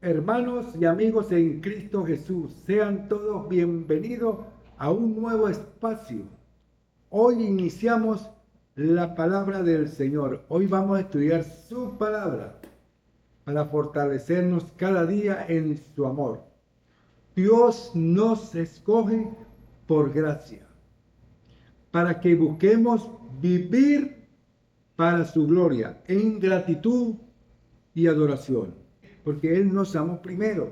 Hermanos y amigos en Cristo Jesús, sean todos bienvenidos a un nuevo espacio. Hoy iniciamos la palabra del Señor. Hoy vamos a estudiar su palabra para fortalecernos cada día en su amor. Dios nos escoge por gracia, para que busquemos vivir para su gloria, en gratitud y adoración. Porque Él nos amó primero.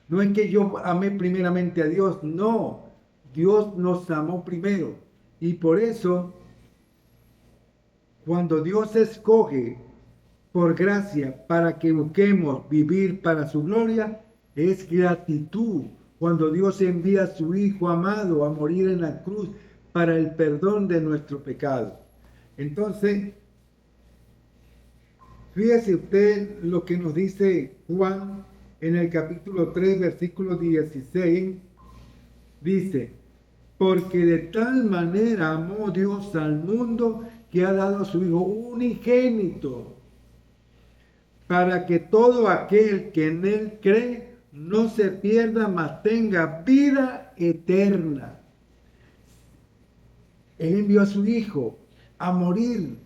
No es que yo amé primeramente a Dios, no. Dios nos amó primero. Y por eso, cuando Dios escoge por gracia para que busquemos vivir para su gloria, es gratitud. Cuando Dios envía a su Hijo amado a morir en la cruz para el perdón de nuestro pecado. Entonces, fíjese usted lo que nos dice Juan en el capítulo 3, versículo 16. Dice, porque de tal manera amó Dios al mundo que ha dado a su Hijo unigénito, para que todo aquel que en Él cree no se pierda, mas tenga vida eterna. Él envió a su Hijo a morir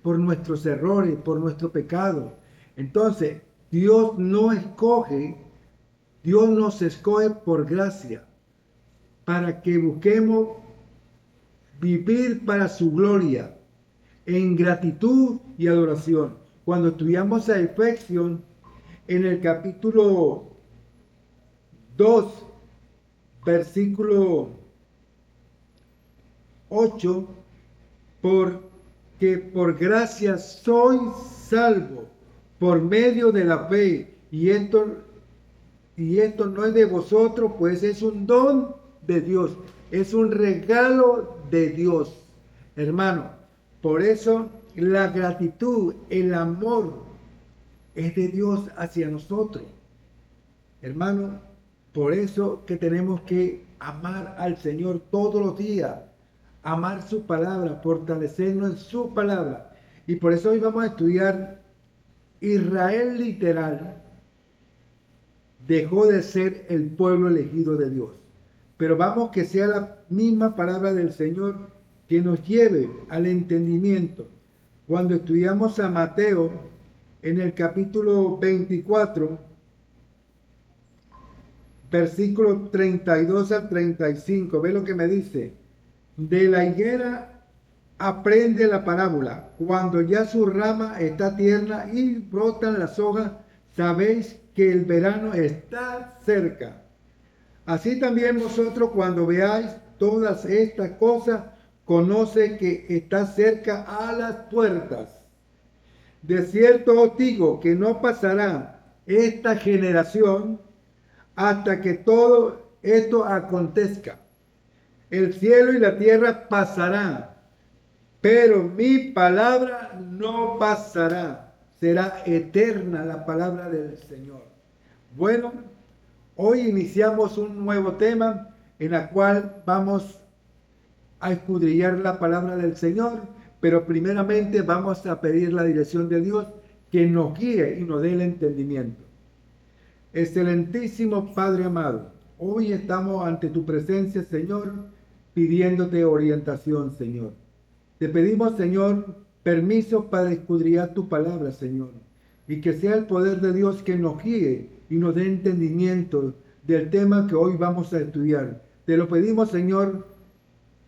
por nuestros errores, por nuestro pecado. Entonces, Dios nos escoge por gracia, para que busquemos vivir para su gloria, en gratitud y adoración. Cuando estudiamos a Efesios, en el capítulo 2, versículo 8, que por gracia soy salvo por medio de la fe, y esto no es de vosotros, pues es un don de Dios, es un regalo de Dios, hermano. Por eso la gratitud, el amor es de Dios hacia nosotros, hermano. Por eso que tenemos que amar al Señor todos los días, amar su palabra, fortalecernos en su palabra. Y por eso hoy vamos a estudiar Israel literal dejó de ser el pueblo elegido de Dios. Pero vamos que sea la misma palabra del Señor que nos lleve al entendimiento. Cuando estudiamos a Mateo en el capítulo 24, versículos 32 al 35, ve lo que me dice. De la higuera aprende la parábola. Cuando ya su rama está tierna y brotan las hojas, sabéis que el verano está cerca. Así también vosotros, cuando veáis todas estas cosas, conoce que está cerca a las puertas. De cierto os digo que no pasará esta generación hasta que todo esto acontezca. El cielo y la tierra pasarán, pero mi palabra no pasará. Será eterna la palabra del Señor. Bueno, hoy iniciamos un nuevo tema en el cual vamos a escudriñar la palabra del Señor, pero primeramente vamos a pedir la dirección de Dios que nos guíe y nos dé el entendimiento. Excelentísimo Padre amado, hoy estamos ante tu presencia, Señor, pidiéndote orientación, Señor. Te pedimos, Señor, permiso para escudriñar tu palabra, Señor, y que sea el poder de Dios que nos guíe y nos dé entendimiento del tema que hoy vamos a estudiar. Te lo pedimos, Señor,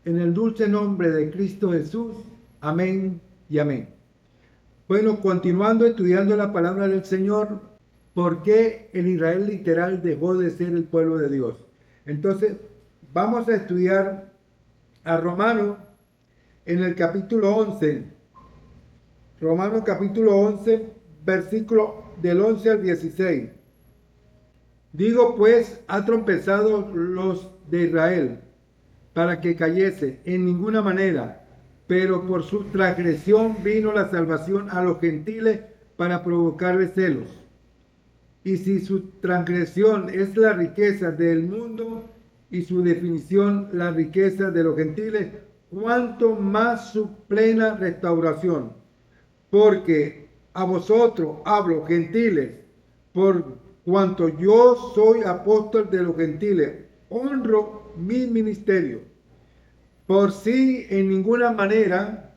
en el dulce nombre de Cristo Jesús. Amén y amén. Bueno, continuando estudiando la palabra del Señor, ¿por qué el Israel literal dejó de ser el pueblo de Dios? Entonces, vamos a estudiar a Romanos en el capítulo 11. Romanos capítulo 11, versículo del 11 al 16. Digo pues, ha tropezado los de Israel para que cayese en ninguna manera, pero por su transgresión vino la salvación a los gentiles para provocarles celos. Y si su transgresión es la riqueza del mundo y su definición la riqueza de los gentiles, cuánto más su plena restauración. Porque a vosotros hablo, gentiles, por cuanto yo soy apóstol de los gentiles, honro mi ministerio, por si en ninguna manera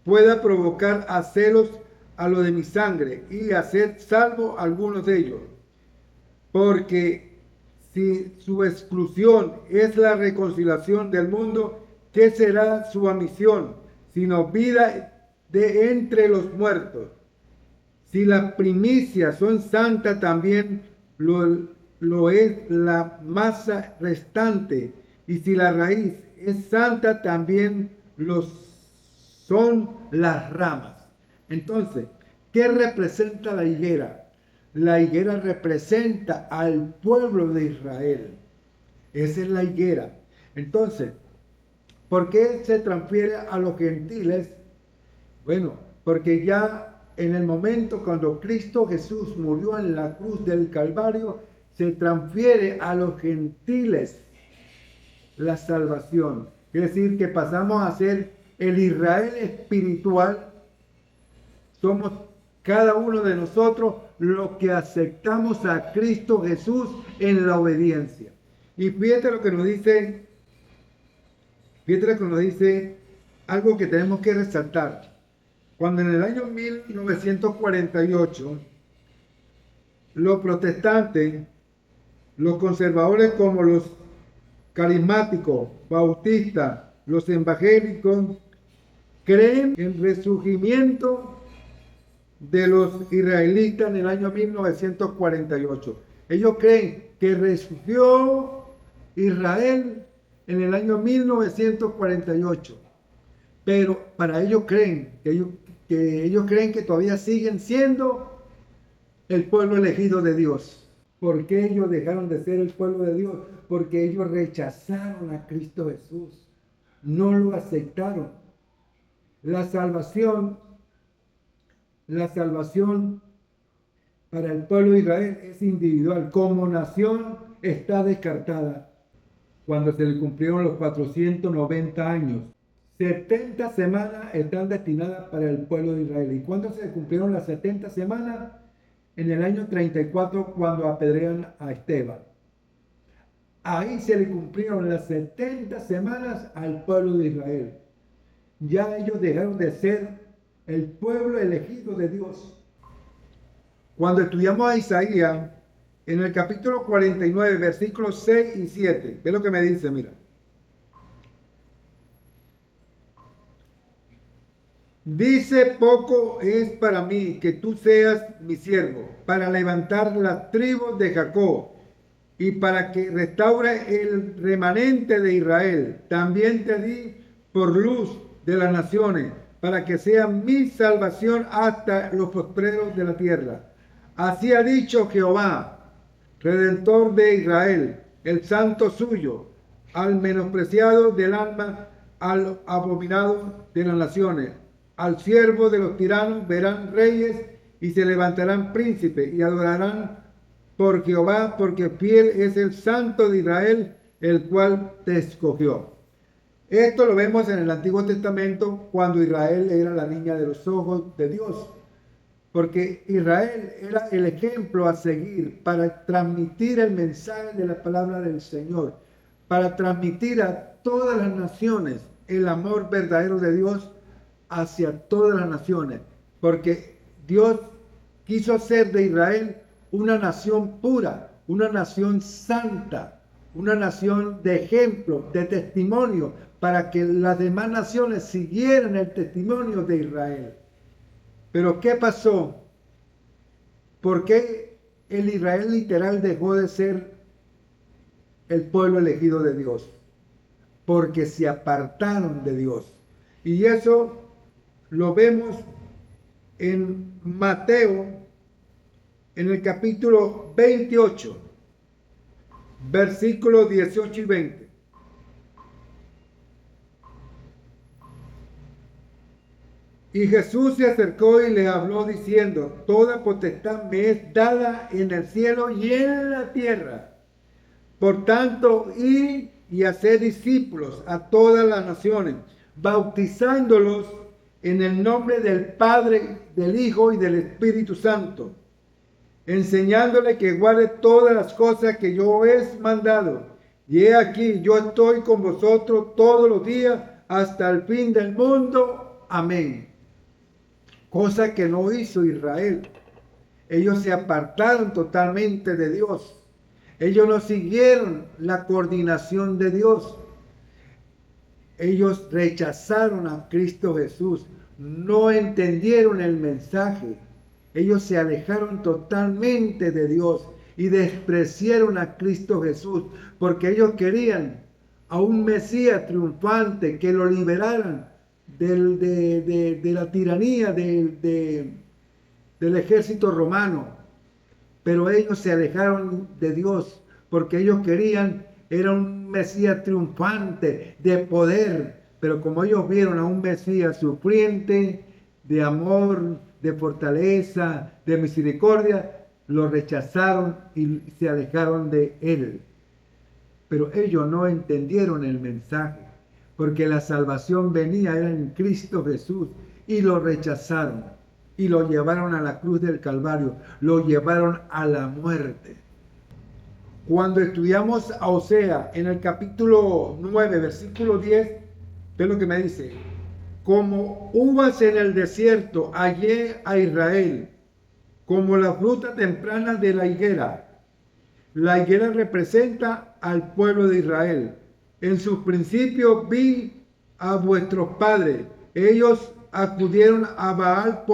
pueda provocar a celos a lo de mi sangre y hacer salvo a algunos de ellos. Porque si su exclusión es la reconciliación del mundo, ¿qué será su admisión? Sino vida de entre los muertos. Si las primicias son santas, también lo es la masa restante. Y si la raíz es santa, también son las ramas. Entonces, ¿qué representa la higuera? La higuera representa al pueblo de Israel. Esa es la higuera. Entonces, ¿por qué se transfiere a los gentiles? Bueno, porque ya en el momento cuando Cristo Jesús murió en la cruz del Calvario, se transfiere a los gentiles la salvación. Es decir, que pasamos a ser el Israel espiritual. Somos cada uno de nosotros los que aceptamos a Cristo Jesús en la obediencia. Y fíjate lo que nos dice, algo que tenemos que resaltar. Cuando en el año 1948, los protestantes, los conservadores como los carismáticos, bautistas, los evangélicos, creen en el resurgimiento de los israelitas en el año 1948. Ellos creen que resurgió Israel en el año 1948. Pero para ellos creen que todavía siguen siendo el pueblo elegido de Dios. ¿Por qué ellos dejaron de ser el pueblo de Dios? Porque ellos rechazaron a Cristo Jesús. No lo aceptaron. La salvación para el pueblo de Israel es individual. Como nación está descartada. Cuando se le cumplieron los 490 años. 70 semanas están destinadas para el pueblo de Israel. ¿Y cuándo se cumplieron las 70 semanas? En el año 34, cuando apedrean a Esteban. Ahí se le cumplieron las 70 semanas al pueblo de Israel. Ya ellos dejaron de ser el pueblo elegido de Dios. Cuando estudiamos a Isaías, en el capítulo 49, versículos 6 y 7, ve lo que me dice, mira. Dice: poco es para mí que tú seas mi siervo, para levantar las tribus de Jacob y para que restaure el remanente de Israel. También te di por luz de las naciones, para que sea mi salvación hasta los postreros de la tierra. Así ha dicho Jehová, Redentor de Israel, el santo suyo, al menospreciado del alma, al abominado de las naciones. Al siervo de los tiranos verán reyes y se levantarán príncipes y adorarán por Jehová, porque fiel es el Santo de Israel, el cual te escogió. Esto lo vemos en el Antiguo Testamento, cuando Israel era la niña de los ojos de Dios. Porque Israel era el ejemplo a seguir para transmitir el mensaje de la palabra del Señor, para transmitir a todas las naciones el amor verdadero de Dios hacia todas las naciones, porque Dios quiso hacer de Israel una nación pura, una nación santa, una nación de ejemplo, de testimonio, para que las demás naciones siguieran el testimonio de Israel. Pero ¿qué pasó? ¿Por qué el Israel literal dejó de ser el pueblo elegido de Dios? Porque se apartaron de Dios. Y eso lo vemos en Mateo, en el capítulo 28, versículos 18 y 20. Y Jesús se acercó y le habló diciendo: toda potestad me es dada en el cielo y en la tierra. Por tanto, id y haced discípulos a todas las naciones, bautizándolos en el nombre del Padre, del Hijo y del Espíritu Santo, enseñándole que guarde todas las cosas que yo os he mandado. Y he aquí, yo estoy con vosotros todos los días hasta el fin del mundo. Amén. Cosa que no hizo Israel. Ellos se apartaron totalmente de Dios. Ellos no siguieron la coordinación de Dios. Ellos rechazaron a Cristo Jesús. No entendieron el mensaje. Ellos se alejaron totalmente de Dios y despreciaron a Cristo Jesús porque ellos querían a un Mesías triunfante que lo liberaran de la tiranía del ejército romano. Pero ellos se alejaron de Dios porque ellos querían, era un Mesías triunfante de poder. Pero como ellos vieron a un Mesías sufriente, de amor, de fortaleza, de misericordia, lo rechazaron y se alejaron de él. Pero ellos no entendieron el mensaje, porque la salvación venía era en Cristo Jesús, y lo rechazaron y lo llevaron a la cruz del Calvario, lo llevaron a la muerte. Cuando estudiamos a Osea en el capítulo 9, versículo 10, ve lo que me dice: como uvas en el desierto hallé a Israel, como la fruta temprana de la higuera. La higuera representa al pueblo de Israel. En sus principios vi a vuestros padres. Ellos acudieron a Baal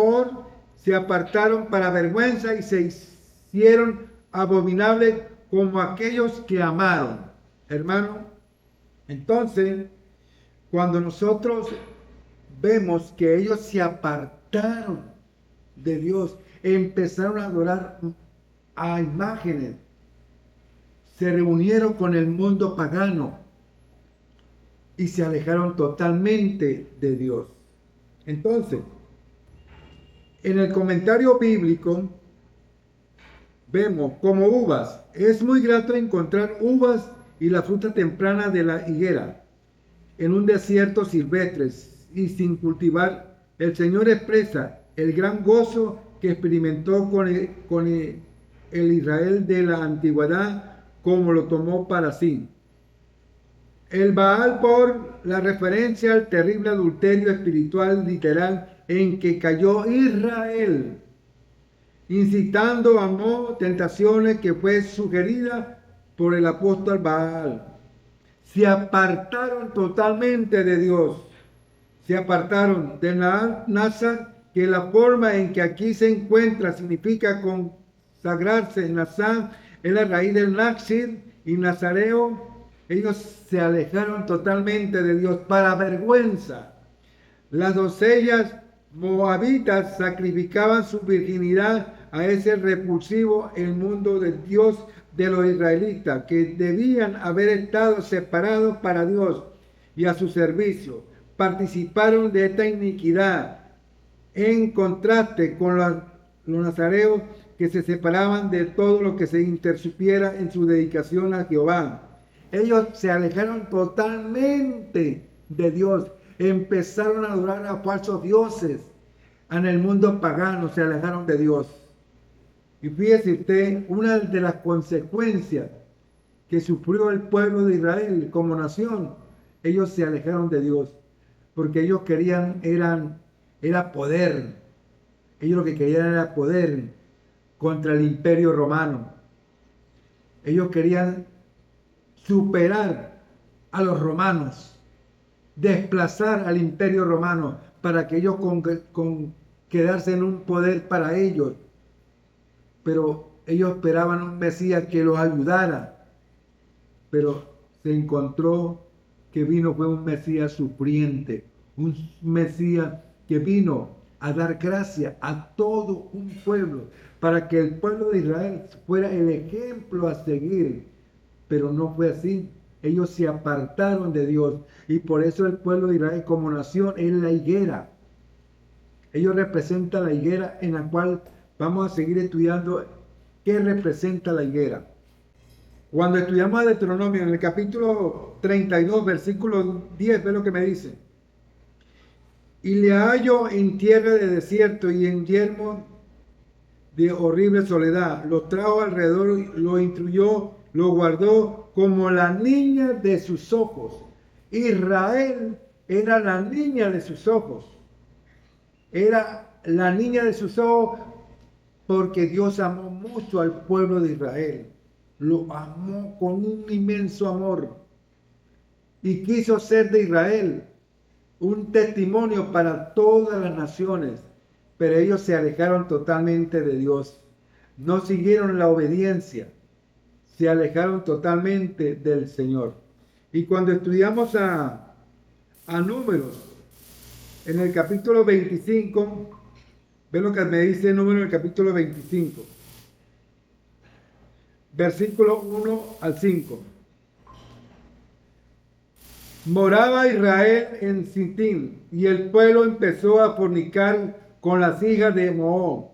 se apartaron para vergüenza y se hicieron abominables como aquellos que amaron. Hermano, entonces, cuando nosotros vemos que ellos se apartaron de Dios, empezaron a adorar a imágenes, se reunieron con el mundo pagano y se alejaron totalmente de Dios. Entonces, en el comentario bíblico vemos como uvas. Es muy grato encontrar uvas y la fruta temprana de la higuera en un desierto silvestre y sin cultivar. El Señor expresa el gran gozo que experimentó con el Israel de la antigüedad, como lo tomó para sí. El Baal por la referencia al terrible adulterio espiritual literal en que cayó Israel, incitando a tentaciones que fue sugerida por el apóstol Baal. Se apartaron totalmente de Dios. Se apartaron de Nazar, que la forma en que aquí se encuentra significa consagrarse. Nazar es la raíz del Nazir y Nazareo. Ellos se alejaron totalmente de Dios para vergüenza. Las doncellas moabitas sacrificaban su virginidad a ese repulsivo el mundo de Dios de los israelitas, que debían haber estado separados para Dios y a su servicio. Participaron de esta iniquidad en contraste con los nazareos, que se separaban de todo lo que se intersupiera en su dedicación a Jehová. Ellos se alejaron totalmente de Dios, empezaron a adorar a falsos dioses. En el mundo pagano se alejaron de Dios. Y fíjese usted, una de las consecuencias que sufrió el pueblo de Israel como nación, ellos se alejaron de Dios, porque ellos querían, era poder. Ellos lo que querían era poder contra el imperio romano. Ellos querían superar a los romanos, desplazar al imperio romano para que ellos quedarse en un poder para ellos. Pero ellos esperaban un Mesías que los ayudara. Pero se encontró que fue un Mesías sufriente, un Mesías que vino a dar gracia a todo un pueblo, para que el pueblo de Israel fuera el ejemplo a seguir. Pero no fue así. Ellos se apartaron de Dios, y por eso el pueblo de Israel como nación es la higuera. Ellos representan la higuera, en la cual vamos a seguir estudiando qué representa la higuera. Cuando estudiamos a Deuteronomio en el capítulo 32, versículo 10, ve lo que me dice: y le hallo en tierra de desierto y en yermo de horrible soledad. Lo trajo alrededor, lo instruyó, lo guardó como la niña de sus ojos. Israel era la niña de sus ojos. Era la niña de sus ojos porque Dios amó mucho al pueblo de Israel. Lo amó con un inmenso amor. Y quiso ser de Israel un testimonio para todas las naciones. Pero ellos se alejaron totalmente de Dios. No siguieron la obediencia. Se alejaron totalmente del Señor. Y cuando estudiamos a Números, en el capítulo 25, ve lo que me dice Números en el capítulo 25, versículo 1 al 5. Moraba Israel en Sitín, y el pueblo empezó a fornicar con las hijas de Moab,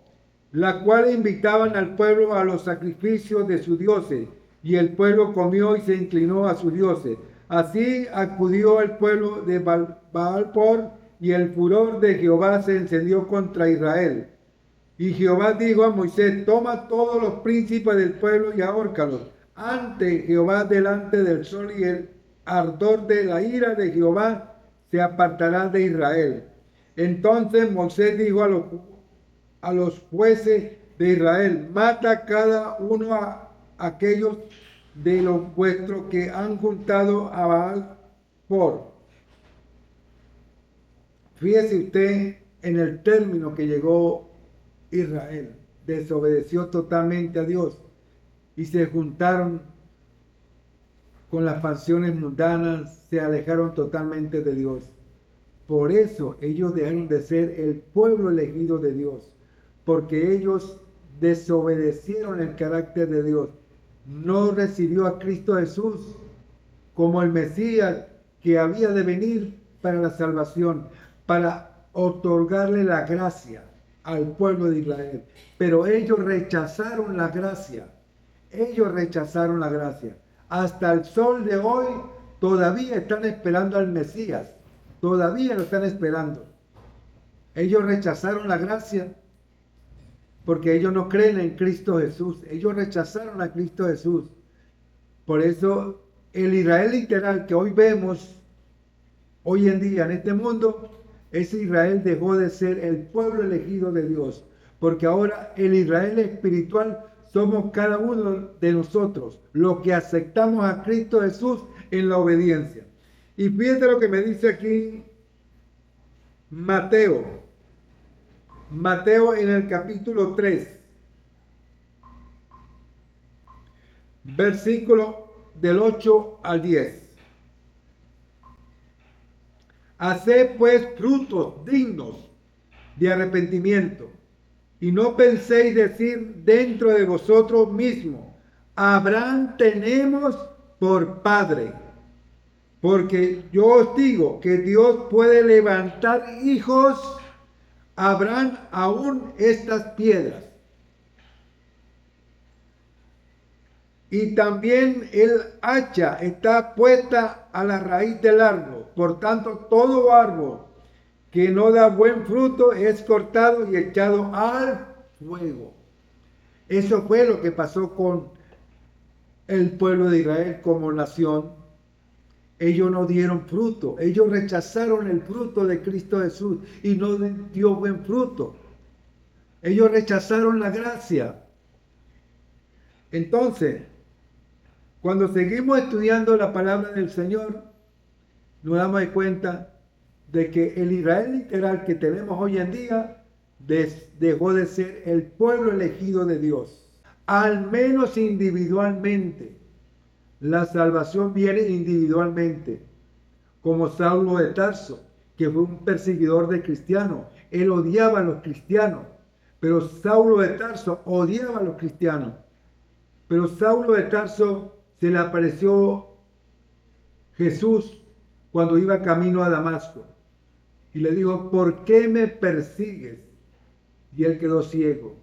las cuales invitaban al pueblo a los sacrificios de sus dioses, y el pueblo comió y se inclinó a sus dioses. Así acudió el pueblo de Baal-por, y el furor de Jehová se encendió contra Israel. Y Jehová dijo a Moisés: toma todos los príncipes del pueblo y ahórcalos ante Jehová delante del sol, y el ardor de la ira de Jehová se apartará de Israel. Entonces Moisés dijo a los jueces de Israel: mata cada uno a aquellos de los vuestros que han juntado a Baal por. Fíjese usted en el término que llegó Israel. Desobedeció totalmente a Dios y se juntaron con las pasiones mundanas, se alejaron totalmente de Dios. Por eso ellos dejaron de ser el pueblo elegido de Dios, porque ellos desobedecieron el carácter de Dios. No recibió a Cristo Jesús como el Mesías que había de venir para la salvación, para otorgarle la gracia al pueblo de Israel. Pero ellos rechazaron la gracia. Ellos rechazaron la gracia. Hasta el sol de hoy todavía están esperando al Mesías. Todavía lo están esperando. Ellos rechazaron la gracia porque ellos no creen en Cristo Jesús. Ellos rechazaron a Cristo Jesús. Por eso el Israel literal que hoy vemos, hoy en día en este mundo, ese Israel dejó de ser el pueblo elegido de Dios. Porque ahora el Israel espiritual somos cada uno de nosotros, los que aceptamos a Cristo Jesús en la obediencia. Y fíjate lo que me dice aquí Mateo. Mateo en el capítulo 3, versículo del 8 al 10. Haced pues frutos dignos de arrepentimiento, y no penséis decir dentro de vosotros mismos: Abraham tenemos por padre. Porque yo os digo que Dios puede levantar hijos a Abraham aún estas piedras. Y también el hacha está puesta a la raíz del árbol. Por tanto, todo árbol que no da buen fruto es cortado y echado al fuego. Eso fue lo que pasó con el pueblo de Israel como nación. Ellos no dieron fruto. Ellos rechazaron el fruto de Cristo Jesús y no dio buen fruto. Ellos rechazaron la gracia. Entonces, cuando seguimos estudiando la palabra del Señor, nos damos cuenta de que el Israel literal que tenemos hoy en día dejó de ser el pueblo elegido de Dios. Al menos individualmente. La salvación viene individualmente. Como Saulo de Tarso, que fue un perseguidor de cristianos. Él odiaba a los cristianos. Pero Saulo de Tarso odiaba a los cristianos. Pero Saulo de Tarso se le apareció Jesús cuando iba camino a Damasco. Y le dijo: ¿por qué me persigues? Y él quedó ciego.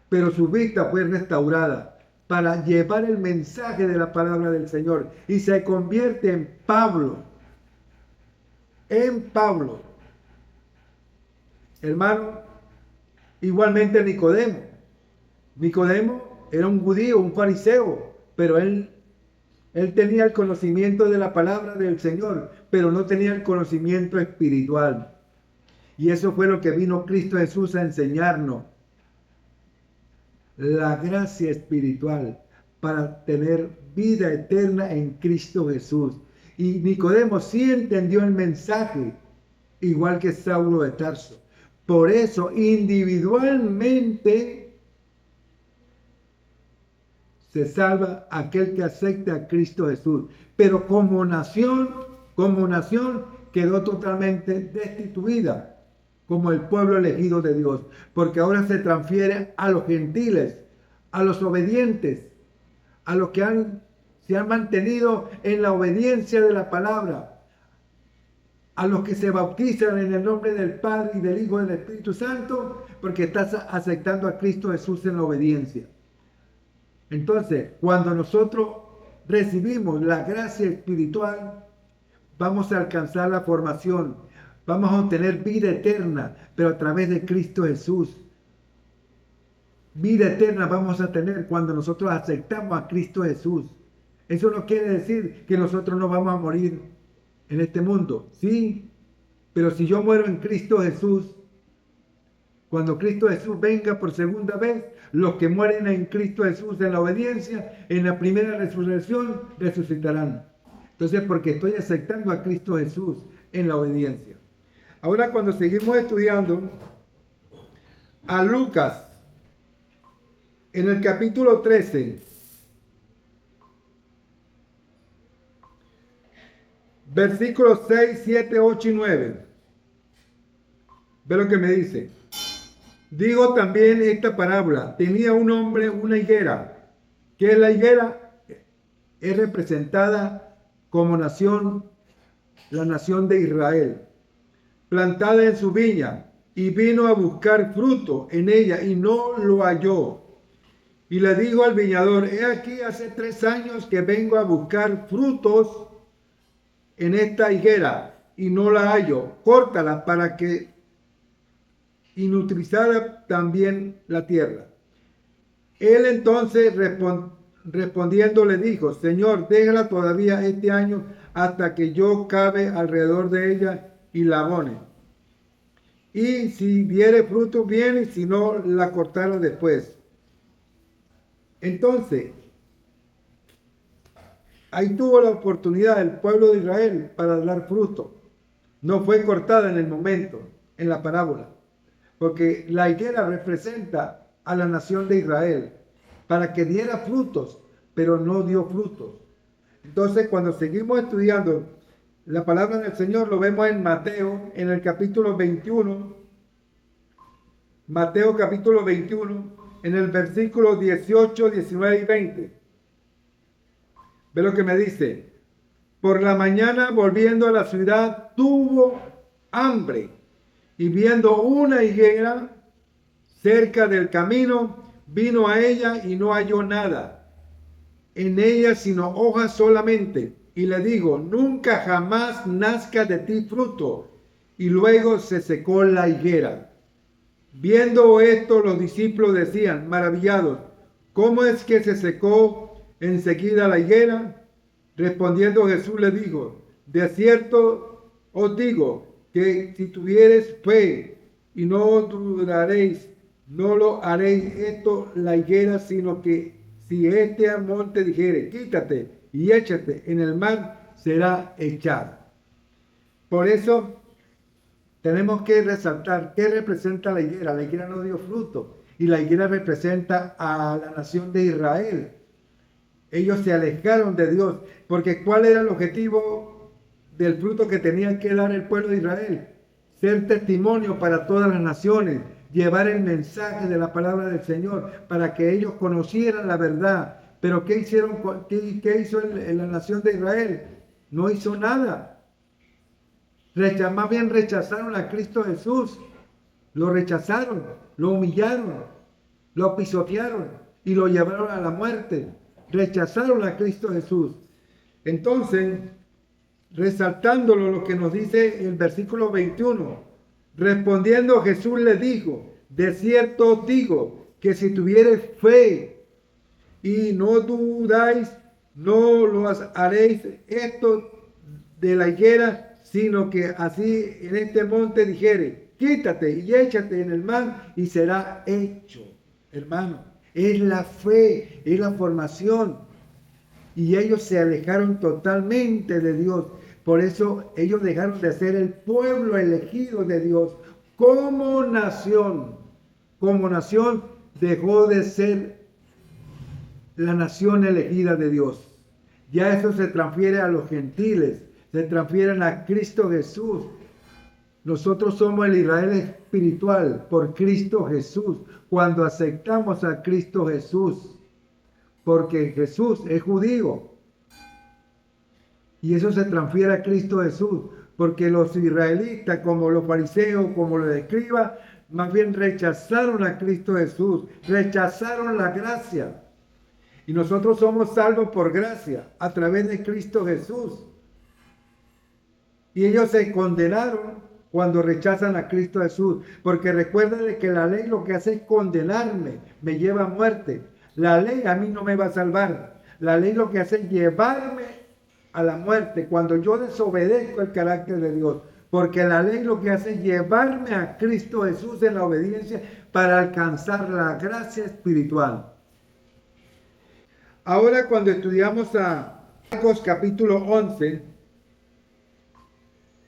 Pero su vista fue restaurada para llevar el mensaje de la palabra del Señor. Y se convierte en Pablo. En Pablo. Hermano, Igualmente Nicodemo. Nicodemo era un judío, un fariseo, pero él tenía el conocimiento de la palabra del Señor, pero no tenía el conocimiento espiritual. Y eso fue lo que vino Cristo Jesús a enseñarnos. La gracia espiritual para tener vida eterna en Cristo Jesús. Y Nicodemo sí entendió el mensaje, igual que Saulo de Tarso. Por eso, individualmente, se salva aquel que acepta a Cristo Jesús. Pero como nación quedó totalmente destituida, como el pueblo elegido de Dios, porque ahora se transfiere a los gentiles, a los obedientes, a los que se han mantenido en la obediencia de la palabra, a los que se bautizan en el nombre del Padre y del Hijo y del Espíritu Santo, porque estás aceptando a Cristo Jesús en la obediencia. Entonces, cuando nosotros recibimos la gracia espiritual, vamos a alcanzar la formación, vamos a obtener vida eterna, pero a través de Cristo Jesús. Vida eterna vamos a tener cuando nosotros aceptamos a Cristo Jesús. Eso no quiere decir que nosotros no vamos a morir en este mundo. Sí, pero si yo muero en Cristo Jesús, cuando Cristo Jesús venga por segunda vez, los que mueren en Cristo Jesús en la obediencia, en la primera resurrección, resucitarán. Entonces, porque estoy aceptando a Cristo Jesús en la obediencia. Ahora, cuando seguimos estudiando a Lucas, en el capítulo 13, versículos 6, 7, 8 y 9. Ve lo que me dice. Digo también esta parábola. Tenía un hombre una higuera. ¿Qué es la higuera? Es representada como nación, la nación de Israel, plantada en su viña, y vino a buscar fruto en ella y no lo halló. Y le dijo al viñador: he aquí hace 3 años que vengo a buscar frutos en esta higuera y no la hallo. Córtala para que inutilizara también la tierra. Él entonces respondiendo le dijo: Señor, déjala todavía este año hasta que yo cabe alrededor de ella y la abone. Y si diere fruto, bien, y si no, la cortará después. Entonces, ahí tuvo la oportunidad el pueblo de Israel para dar fruto. No fue cortada en el momento, en la parábola, porque la higuera representa a la nación de Israel para que diera frutos, pero no dio frutos. Entonces, cuando seguimos estudiando la palabra del Señor, lo vemos en Mateo, en el capítulo 21, Mateo capítulo 21, en el versículo 18, 19 y 20. Ve lo que me dice. Por la mañana, volviendo a la ciudad, tuvo hambre, y viendo una higuera cerca del camino, vino a ella y no halló nada en ella sino hojas solamente, y le digo: nunca jamás nazca de ti fruto. Y luego se secó la higuera. Viendo esto, los discípulos decían, maravillados: ¿cómo es que se secó enseguida la higuera? Respondiendo Jesús le dijo: de cierto os digo que si tuviereis fe y no dudaréis, no lo haréis esto la higuera, sino que si este monte dijere: quítate y échate en el mar, será echado. Por eso tenemos que resaltar qué representa la higuera. La higuera no dio fruto, y la higuera representa a la nación de Israel. Ellos se alejaron de Dios, porque ¿cuál era el objetivo del fruto que tenía que dar el pueblo de Israel? Ser testimonio para todas las naciones, llevar el mensaje de la palabra del Señor, para que ellos conocieran la verdad. Pero ¿qué hicieron? ¿Qué hizo la nación de Israel? No hizo nada. Más bien rechazaron a Cristo Jesús. Lo rechazaron, lo humillaron, lo pisotearon y lo llevaron a la muerte. Rechazaron a Cristo Jesús. Entonces, resaltándolo, lo que nos dice el versículo 21, respondiendo Jesús le dijo: De cierto os digo que si tuviereis fe y no dudáis, no lo haréis esto de la higuera, sino que así en este monte dijere, quítate y échate en el mar y será hecho. Hermano, es la fe, es la formación. Y ellos se alejaron totalmente de Dios. Por eso ellos dejaron de ser el pueblo elegido de Dios. Como nación dejó de ser la nación elegida de Dios. Ya eso se transfiere a los gentiles, se transfieren a Cristo Jesús. Nosotros somos el Israel espiritual por Cristo Jesús, cuando aceptamos a Cristo Jesús, porque Jesús es judío. Y eso se transfiere a Cristo Jesús, porque los israelitas, como los fariseos, como los escribas, más bien rechazaron a Cristo Jesús, rechazaron la gracia. Y nosotros somos salvos por gracia, a través de Cristo Jesús. Y ellos se condenaron cuando rechazan a Cristo Jesús, porque recuerden que la ley lo que hace es condenarme, me lleva a muerte. La ley a mí no me va a salvar. La ley lo que hace es llevarme a la muerte cuando yo desobedezco el carácter de Dios. Porque la ley lo que hace es llevarme a Cristo Jesús en la obediencia para alcanzar la gracia espiritual. Ahora cuando estudiamos a Marcos capítulo 11,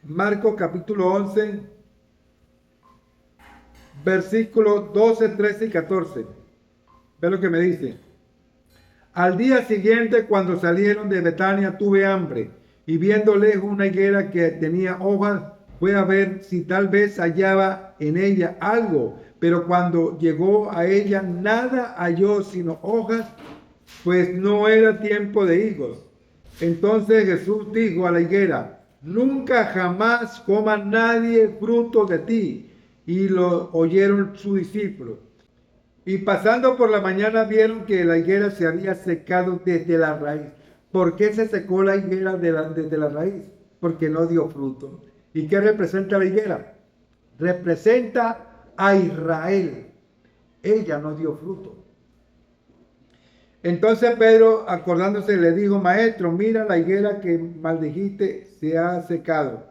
Marcos capítulo 11, versículos 12, 13 y 14. Ve lo que me dice. Al día siguiente, cuando salieron de Betania, tuve hambre, y viendo lejos una higuera que tenía hojas, fue a ver si tal vez hallaba en ella algo, pero cuando llegó a ella nada halló sino hojas, pues no era tiempo de higos. Entonces Jesús dijo a la higuera, nunca jamás coma nadie fruto de ti. Y lo oyeron sus discípulos. Y pasando por la mañana vieron que la higuera se había secado desde la raíz. ¿Por qué se secó la higuera desde la raíz? Porque no dio fruto. ¿Y qué representa la higuera? Representa a Israel. Ella no dio fruto. Entonces Pedro, acordándose, le dijo, maestro, mira la higuera que maldijiste se ha secado.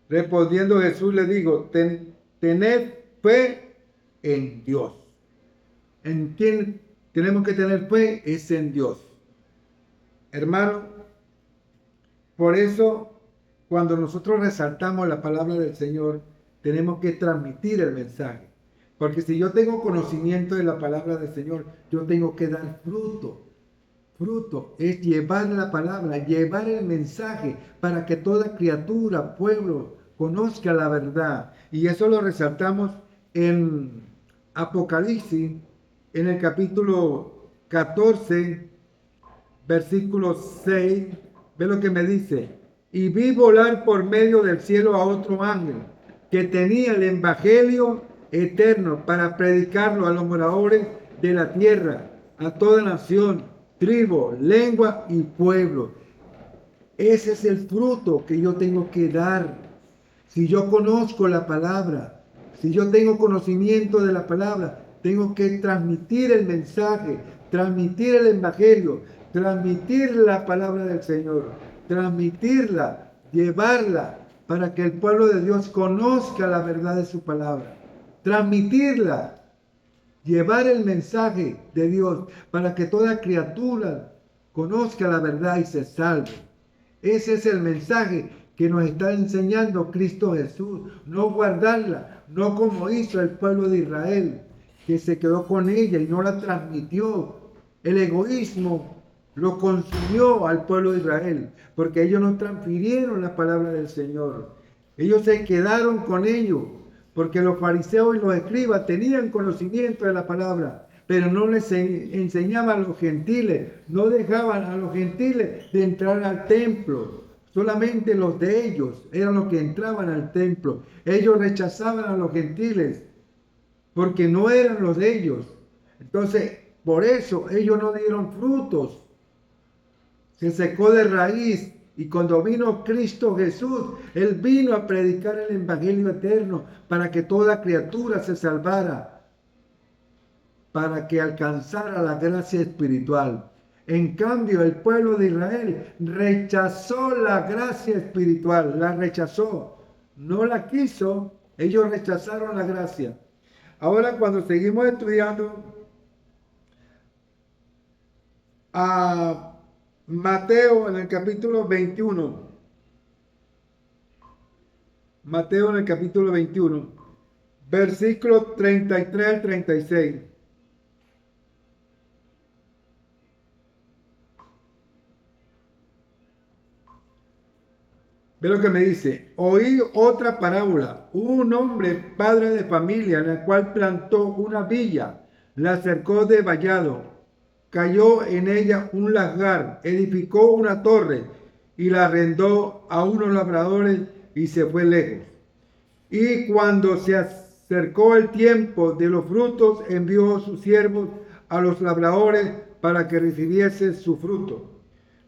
Respondiendo Jesús le dijo, tened fe en Dios. ¿En quién tenemos que tener fe? Es en Dios. Hermano, por eso cuando nosotros resaltamos la palabra del Señor, tenemos que transmitir el mensaje. Porque si yo tengo conocimiento de la palabra del Señor, yo tengo que dar fruto. Fruto es llevar la palabra, llevar el mensaje para que toda criatura, pueblo, conozca la verdad. Y eso lo resaltamos en Apocalipsis, en el capítulo 14, versículo 6. Ve lo que me dice. Y vi volar por medio del cielo a otro ángel que tenía el evangelio eterno para predicarlo a los moradores de la tierra, a toda nación, tribu, lengua y pueblo. Ese es el fruto que yo tengo que dar. Si yo conozco la palabra, si yo tengo conocimiento de la palabra, tengo que transmitir el mensaje, transmitir el evangelio, transmitir la palabra del Señor, transmitirla, llevarla para que el pueblo de Dios conozca la verdad de su palabra, transmitirla. Llevar el mensaje de Dios para que toda criatura conozca la verdad y se salve. Ese es el mensaje que nos está enseñando Cristo Jesús. No guardarla, no como hizo el pueblo de Israel, que se quedó con ella y no la transmitió. El egoísmo lo consumió al pueblo de Israel, porque ellos no transfirieron la palabra del Señor. Ellos se quedaron con ello. Porque los fariseos y los escribas tenían conocimiento de la palabra, pero no les enseñaban a los gentiles, no dejaban a los gentiles de entrar al templo. Solamente los de ellos eran los que entraban al templo. Ellos rechazaban a los gentiles, porque no eran los de ellos. Entonces, por eso ellos no dieron frutos. Se secó de raíz. Y cuando vino Cristo Jesús, Él vino a predicar el evangelio eterno para que toda criatura se salvara. para que alcanzara la gracia espiritual. En cambio, el pueblo de Israel rechazó la gracia espiritual, la rechazó, no la quiso, ellos rechazaron la gracia. Ahora, cuando seguimos estudiando a Mateo en el capítulo 21, Mateo en el capítulo 21, versículos 33 al 36. Ve lo que me dice. Oí otra parábola. Un hombre, padre de familia, en el cual plantó una villa, la cercó de vallado, cayó en ella un lagar, edificó una torre y la arrendó a unos labradores y se fue lejos. Y cuando se acercó el tiempo de los frutos, envió a sus siervos a los labradores para que recibiesen su fruto.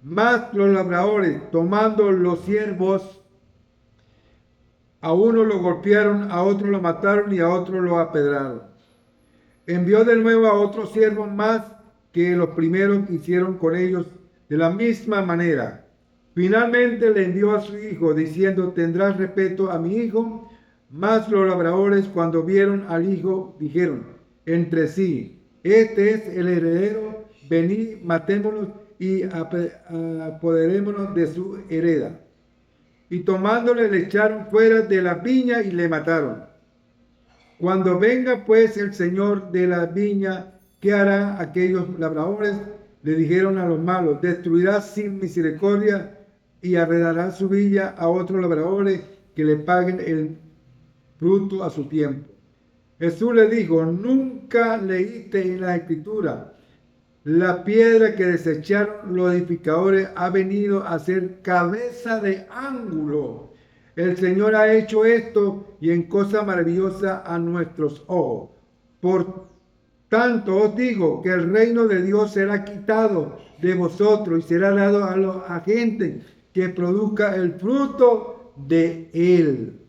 Mas los labradores, tomando los siervos, a uno lo golpearon, a otro lo mataron y a otro lo apedraron. Envió de nuevo a otros siervos más que los primeros hicieron con ellos de la misma manera. Finalmente le envió a su hijo, diciendo: tendrás respeto a mi hijo. Mas los labradores, cuando vieron al hijo, dijeron entre sí: este es el heredero, venid, matémonos y apoderémonos de su heredad. Y tomándole le echaron fuera de la viña y le mataron. Cuando venga pues el señor de la viña, ¿qué hará aquellos labradores? Le dijeron a los malos: destruirá sin misericordia y arrendará su viña a otros labradores que le paguen el fruto a su tiempo. Jesús le dijo: nunca leíste en la escritura: la piedra que desecharon los edificadores ha venido a ser cabeza de ángulo. El Señor ha hecho esto y en cosa maravillosa a nuestros ojos. Por tanto os digo que el reino de Dios será quitado de vosotros y será dado a gente que produzca el fruto de él.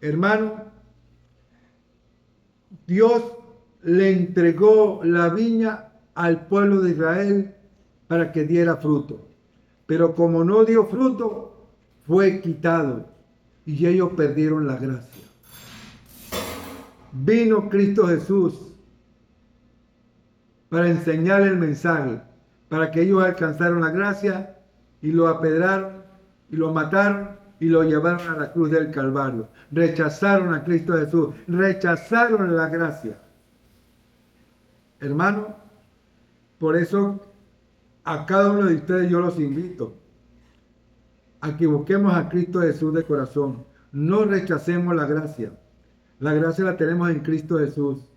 Hermano, Dios le entregó la viña al pueblo de Israel para que diera fruto. Pero como no dio fruto, fue quitado y ellos perdieron la gracia. Vino Cristo Jesús para enseñar el mensaje, para que ellos alcanzaron la gracia y lo apedraron y lo mataron y lo llevaron a la cruz del Calvario. Rechazaron a Cristo Jesús, rechazaron la gracia. Hermano, por eso a cada uno de ustedes yo los invito a que busquemos a Cristo Jesús de corazón. No rechacemos la gracia. La gracia la tenemos en Cristo Jesús.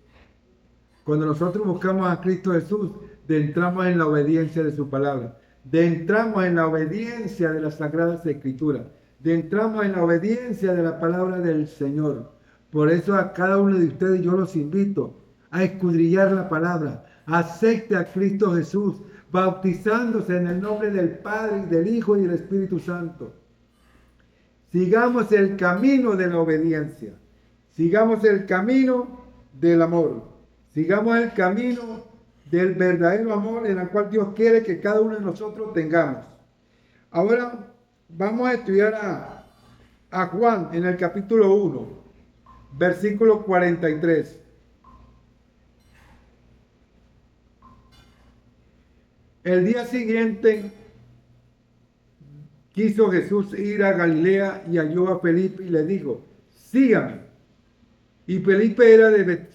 Cuando nosotros buscamos a Cristo Jesús, entramos en la obediencia de su palabra. Entramos en la obediencia de las Sagradas Escrituras. Entramos en la obediencia de la palabra del Señor. Por eso a cada uno de ustedes yo los invito a escudriñar la palabra. Acepte a Cristo Jesús, bautizándose en el nombre del Padre, del Hijo y del Espíritu Santo. Sigamos el camino de la obediencia. Sigamos el camino del amor. Sigamos el camino del verdadero amor en el cual Dios quiere que cada uno de nosotros tengamos. Ahora vamos a estudiar a Juan en el capítulo 1, versículo 43. El día siguiente quiso Jesús ir a Galilea y halló a Felipe y le dijo: sígame. Y Felipe era de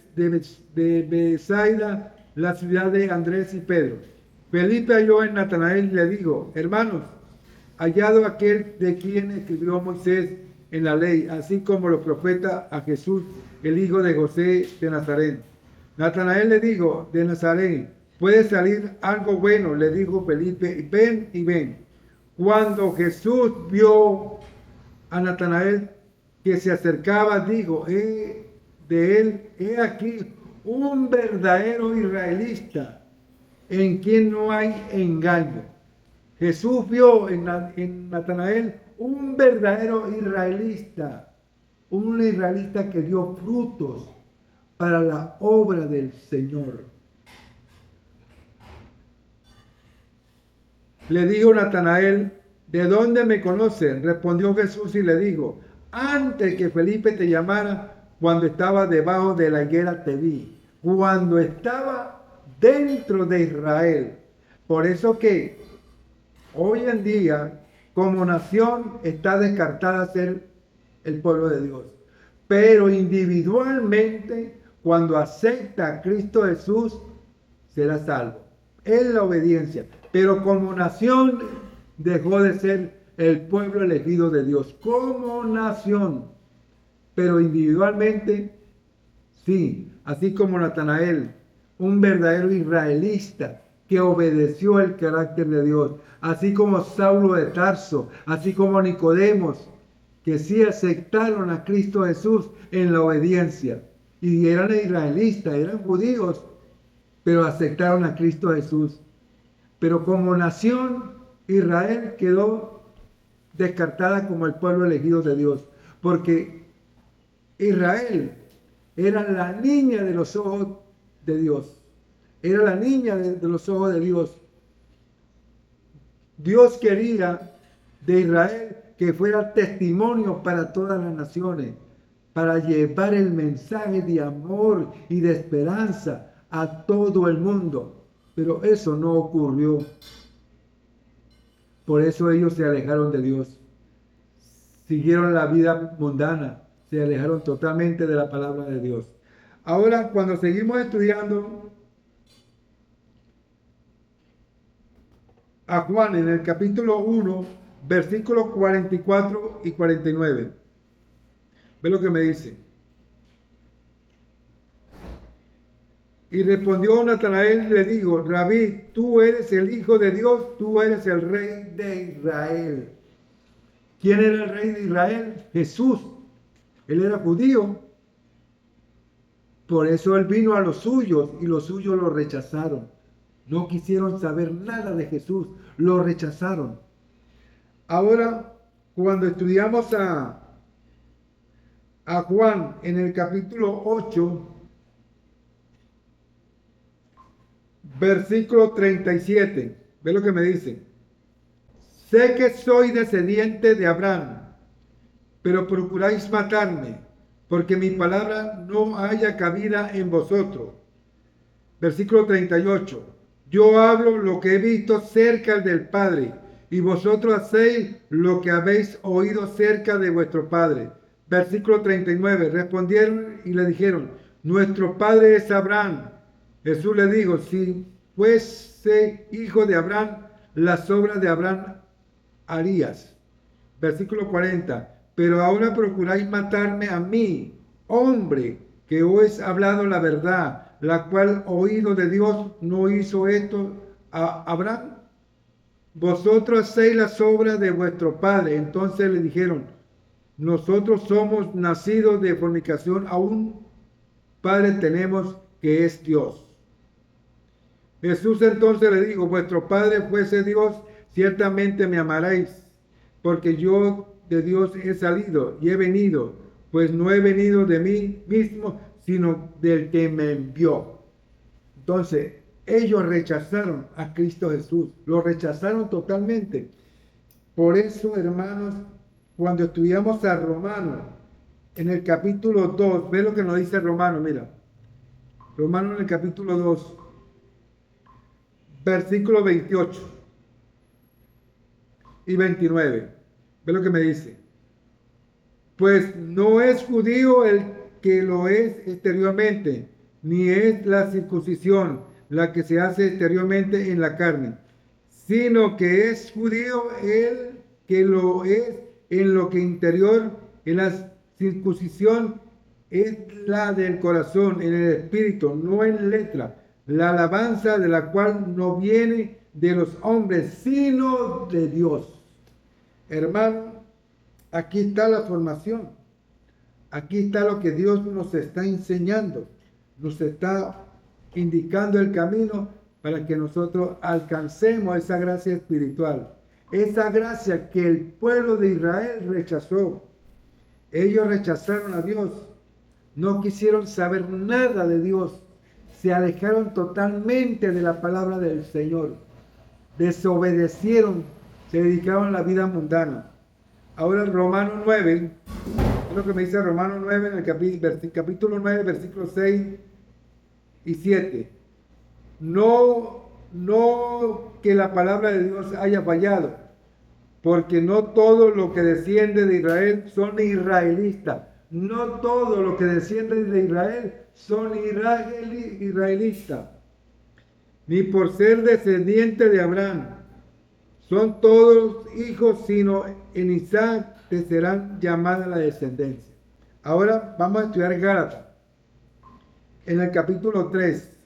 Betsaida, la ciudad de Andrés y Pedro. Felipe halló en Natanael y le dijo: hermanos, hallado aquel de quien escribió Moisés en la ley, así como los profetas, a Jesús, el hijo de José de Nazaret. Natanael le dijo: de Nazaret puede salir algo bueno. Le dijo Felipe: ven y ven. Cuando Jesús vio a Natanael que se acercaba, dijo de él: he aquí un verdadero israelita, en quien no hay engaño. Jesús vio en Natanael un verdadero israelita, un israelita que dio frutos para la obra del Señor. Le dijo Natanael, ¿de dónde me conocen? Respondió Jesús y le dijo, antes que Felipe te llamara, cuando estaba debajo de la higuera te vi, cuando estaba dentro de Israel. Por eso que hoy en día, como nación, está descartada ser el pueblo de Dios. Pero individualmente, cuando acepta a Cristo Jesús, será salvo. Es la obediencia. Pero como nación, dejó de ser el pueblo elegido de Dios. Como nación. Pero individualmente, sí. Así como Natanael, un verdadero israelita que obedeció el carácter de Dios. Así como Saulo de Tarso, así como Nicodemos, que sí aceptaron a Cristo Jesús en la obediencia. Y eran israelitas, eran judíos, pero aceptaron a Cristo Jesús. Pero como nación, Israel quedó descartada como el pueblo elegido de Dios. Porque Israel era la niña de los ojos de Dios. Era la niña de los ojos de Dios. Dios quería de Israel que fuera testimonio para todas las naciones, para llevar el mensaje de amor y de esperanza a todo el mundo. Pero eso no ocurrió. Por eso ellos se alejaron de Dios. Siguieron la vida mundana, se alejaron totalmente de la palabra de Dios. Ahora, cuando seguimos estudiando a Juan en el capítulo 1, versículos 44 y 49. Ve lo que me dice. Y respondió Natanael y le dijo, Rabí, tú eres el Hijo de Dios, tú eres el Rey de Israel. ¿Quién era el Rey de Israel? Jesús. Él era judío. Por eso él vino a los suyos y los suyos lo rechazaron. No quisieron saber nada de Jesús, lo rechazaron. Ahora, cuando estudiamos a Juan en el capítulo 8, versículo 37, ve lo que me dice. Sé que soy descendiente de Abraham, pero procuráis matarme, porque mi palabra no haya cabida en vosotros. Versículo 38. Yo hablo lo que he visto cerca del Padre, y vosotros hacéis lo que habéis oído cerca de vuestro Padre. Versículo 39. Respondieron y le dijeron, nuestro Padre es Abraham. Jesús le dijo, si fuese hijo de Abraham, las obras de Abraham harías. Versículo 40. Pero ahora procuráis matarme a mí, hombre, que os he hablado la verdad, la cual oído de Dios no hizo esto a Abraham. Vosotros hacéis las obras de vuestro padre. Entonces le dijeron, nosotros somos nacidos de fornicación, a un padre tenemos que es Dios. Jesús entonces le dijo, vuestro padre fuese Dios, ciertamente me amaréis, porque yo de Dios he salido y he venido, pues no he venido de mí mismo, sino del que me envió. Entonces, ellos rechazaron a Cristo Jesús, lo rechazaron totalmente. Por eso, hermanos, cuando estudiamos a Romanos, en el capítulo 2, ve lo que nos dice Romanos, mira. Romanos en el capítulo 2, versículo 28 y 29. Ve lo que me dice. Pues no es judío el que lo es exteriormente, ni es la circuncisión la que se hace exteriormente en la carne, sino que es judío el que lo es en lo que interior, en la circuncisión es la del corazón, en el espíritu, no en letra, la alabanza de la cual no viene de los hombres, sino de Dios. Hermano, aquí está la formación. Aquí está lo que Dios nos está enseñando. Nos está indicando el camino para que nosotros alcancemos esa gracia espiritual. Esa gracia que el pueblo de Israel rechazó. Ellos rechazaron a Dios. No quisieron saber nada de Dios. Se alejaron totalmente de la palabra del Señor. desobedecieron, se dedicaron a la vida mundana. Ahora Romanos 9, es lo que me dice Romanos 9 en el capítulo 9, versículos 6 y 7. No que la palabra de Dios haya fallado, porque no todo lo que desciende de Israel son israelitas. No todo lo que desciende de Israel son israelitas, ni por ser descendiente de Abraham. Son todos hijos, sino en Isaac te serán llamada la descendencia. Ahora vamos a estudiar Gálatas, en el capítulo 3,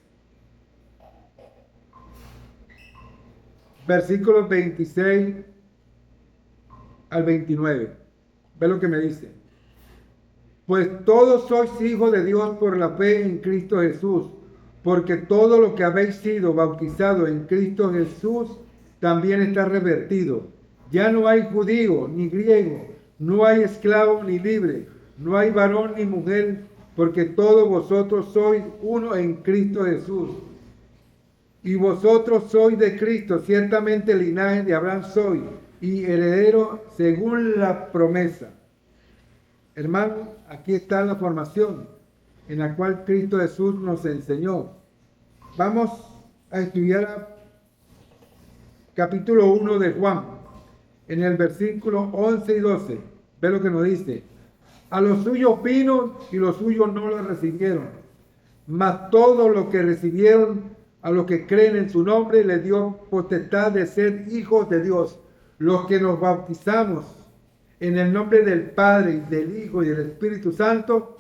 versículos 26 al 29. Ve lo que me dice. Pues todos sois hijos de Dios por la fe en Cristo Jesús, porque todo lo que habéis sido bautizado en Cristo Jesús también está revertido. Ya no hay judío ni griego, no hay esclavo ni libre, no hay varón ni mujer, porque todos vosotros sois uno en Cristo Jesús. Y vosotros sois de Cristo, ciertamente el linaje de Abraham soy, y heredero según la promesa. Hermano, aquí está la formación en la cual Cristo Jesús nos enseñó. Vamos a estudiar capítulo 1 de Juan, en el versículo 11 y 12. Ve lo que nos dice. A los suyos vino y los suyos no lo recibieron. Mas todo lo que recibieron, a los que creen en su nombre, les dio potestad de ser hijos de Dios. Los que nos bautizamos en el nombre del Padre, del Hijo y del Espíritu Santo,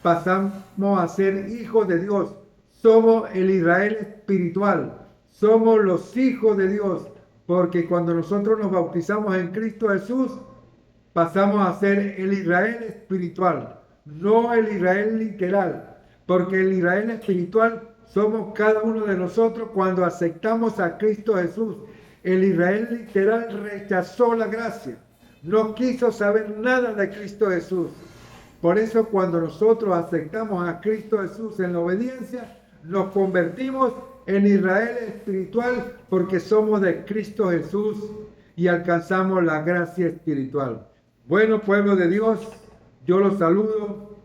pasamos a ser hijos de Dios. Somos el Israel espiritual. Somos los hijos de Dios. Porque cuando nosotros nos bautizamos en Cristo Jesús, pasamos a ser el Israel espiritual, no el Israel literal. Porque el Israel espiritual somos cada uno de nosotros cuando aceptamos a Cristo Jesús. El Israel literal rechazó la gracia. No quiso saber nada de Cristo Jesús. Por eso cuando nosotros aceptamos a Cristo Jesús en la obediencia, nos convertimos en Israel espiritual porque somos de Cristo Jesús y alcanzamos la gracia espiritual. Bueno, pueblo de Dios, yo los saludo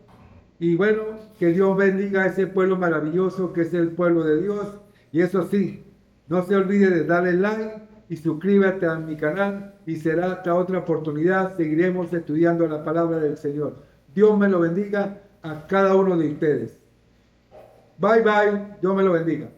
y bueno, que Dios bendiga a ese pueblo maravilloso que es el pueblo de Dios. Y eso sí, no se olvide de darle like y suscríbete a mi canal y será hasta otra oportunidad. Seguiremos estudiando la palabra del Señor. Dios me lo bendiga a cada uno de ustedes. Bye bye, Dios me lo bendiga.